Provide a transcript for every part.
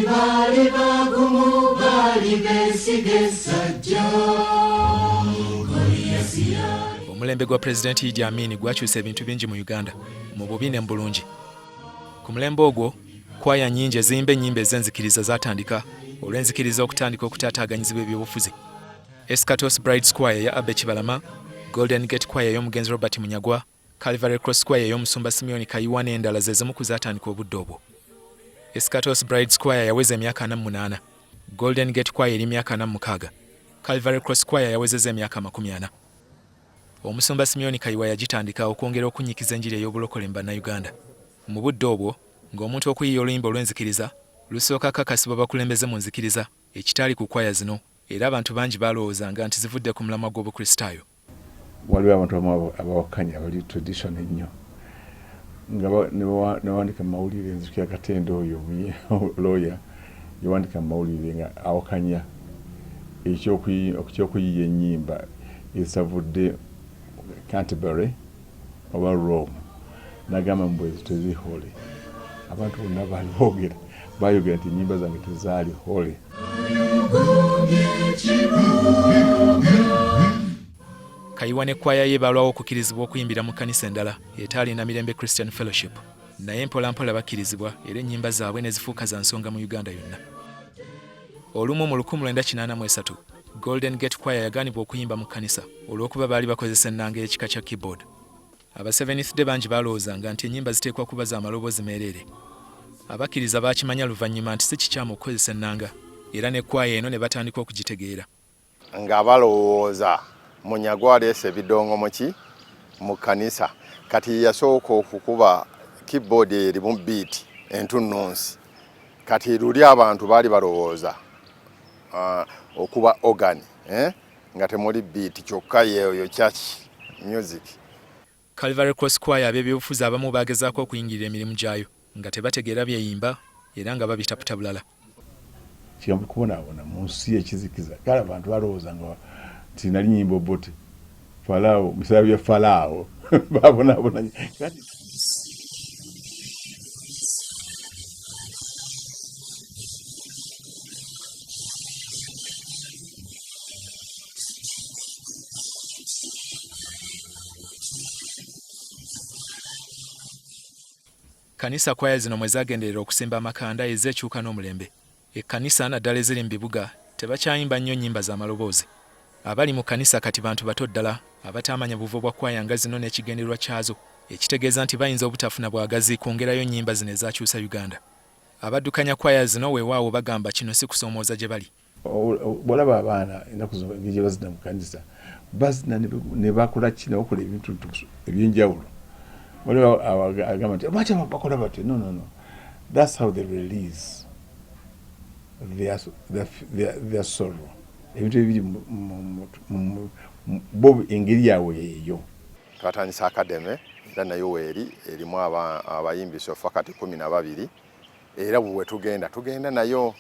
Baali bagumu baali beesigesa jjo. Omulembe gwa Pulezidenti Idi Amin gwakyusa ebintu bingi mu Uganda mu bubi ne mu bulungi. Ku mulembe ogwo kwaya nnyingi eziyimba ennyimba ez'enzikiriza zaatandika olw'enzikiriza okutandika okutaataaganyizibwa ebyobufuzi. Escatos Brides Choir ya Abe Kibalama, Golden Gate Choir y'omugenzi Robert Munyagwa, Calvary Cross Choir y'omusumba Simeon Kayiwa n'endala ze zimu ku zaatandika obudde obwo. Escatos Brides Choir yaweza emyaka 48, Golden Gate Choir eri myaka 46, Calvary Cross Choir yawezezza emyaka 40. Omusumba Simeon Kayiwa yagitandika okwongera okunyikiza enjiri ey'obulokole mu bannayuganda. Mu budde obwo ng'omuntu okuyiiya oluyimba olw'enzikiriza lusooka kakasibwa bakulembeze mu nzikiriza ekitaali ku kwaya zino, era abantu bangi baalowoozanga nti zivudde ku mulamwa gw'obukristaayo. Waliwo abantu abawakkanya abali tradition ennyo nga newandika mu mawulire Nzikira Katende oyo lawyer yawandika mu mawulire nga awakanya ekyokuyiiya ennyimba ezitavudde Canterbury oba Rome, n'agamba mbu ezo tezihole. Abantu bonna bayogera nti ennyimba zange tezaali hole. Kayiwa ne kwaya ye balwawo okukkirizibwa okuyimbira mu kkanisa endala etaali na Mirembe Christian Fellowship, naye mpolampola bakkirizibwa era ennyimba zaabwe ne zifuuka za nsonga mu Uganda yonna. Olumu mu 1983 Golden Gate Choir yagaanibwa okuyimba mu kkanisa olw'okuba baali bakozesa ennanga y'ekika kya keyboard. Aba Seventh Day bangi balowoozanga nti ennyimba ziteekwa kuba za maloboozi meereere. Abakkiriza baakimanya luvannyuma nti si kikyamu okukozesa ennanga, era ne kwaya eno ne batandika okugitegeera. Nga balowooza Munyagwa aleese ebidongo mu kkanisa, kati yasooka okukuba keyboard eri mu beat entunnunsi. Kati luli abantu baali balowooza okuba organ, nga temuli beat kyokka yeeyo church music. Calvary Cross Choir ab'ebyobufuzi abamu baagezaako okuyingirira emirimu gyayo nga tebategeera byeyimba era nga babitaputa bulala. Kigambo kubonaabona mu nsi ekizikiza, kale abantu balowoozanga nti nali nnyimba obote Falaawo, bisaba bya Falaawo babonaabona. Kkanisa kwaya zino mwe zaagenderera okusimba amakanda ezeekyuka n'omulembe. Ekkanisa naddala eziri mu bibuga tebakyayimba nnyo nnyimba z'amaloboozi. Abali mu kkanisa kati bantu bato ddala abataamanya buvo bwa kwaya nga zino n'ekigendererwa kyazo, ekitegeeza nti bayinza obutafuna bwagazi kwongerayo nnyimba zino ezakyusa Uganda. Abaddukanya kwaya zino weewaawo bagamba kino si kusoomooza gye bali. Bw'olaba abaana ennaku zino gye bazina mu kkanisa bazina ne bakola ki ne bakola ebintu eby'enjawulo. Agamba nti lwaki bakola batyo? No. That's how they release their sorrow. Ebintu ebiri bo engeri yaabwe eyo. Twatandisa akademe era nayo weeri erimu abayimbi sofa kati 12, era bwe tugenda nayo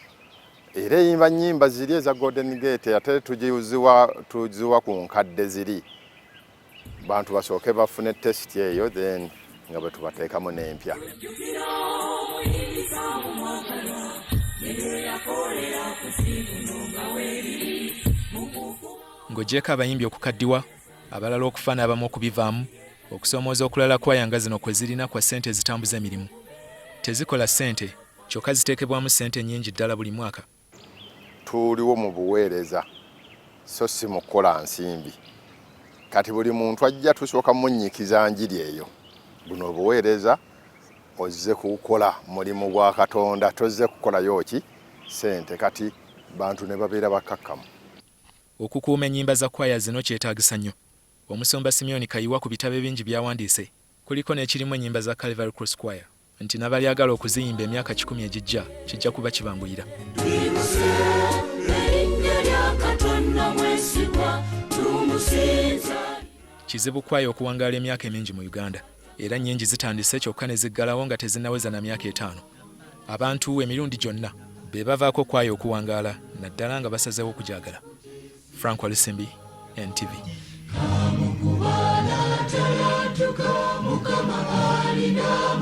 era eyimba nnyimba ziri eza Golden Gate ate tuziwa ku nkadde ziri. Bantu basooke bafune test eyo then nga bwe tubateekamu n'empya. Ng'oggyeko abayimbi okukaddiwa, abalala okufa n'abamu okubivaamu, okusoomooza okulala kwaya nga zino kwe zirina kwa ssente ezitambuza emirimu. Tezikola ssente, kyokka ziteekebwamu ssente nnyingi ddala buli mwaka. Tuliwo mu buweereza so si mu kukola nsimbi. Kati buli muntu ajja tusooka munnyikiza njiri eyo. Buno obuweereza ozze kukola mulimu gwa Katonda, tozze kukolayo ki ssente, kati bantu ne babeera bakakkamu. Okukuuma ennyimba za kwaya zino kyetaagisa nnyo. Omusumba Simeon Kayiwa ku bitabo bingi byawandiise kuliko n'ekirimu ennyimba za Calvary Cross Choir nti n'abalyagala okuziyimba emyaka 10 egijja kijja kuba kibanguyira. Kizibu kwaya okuwangaala emyaka emingi mu Uganda, era nnyingi zitandise kyokka ne ziggalawo nga tezinnaweza na myaka 5. Abantu emirundi gyonna be bavaako kwaya okuwangaala naddala nga basazeewo okujaagala. Frank Walisimbi, NTV. Mukama alina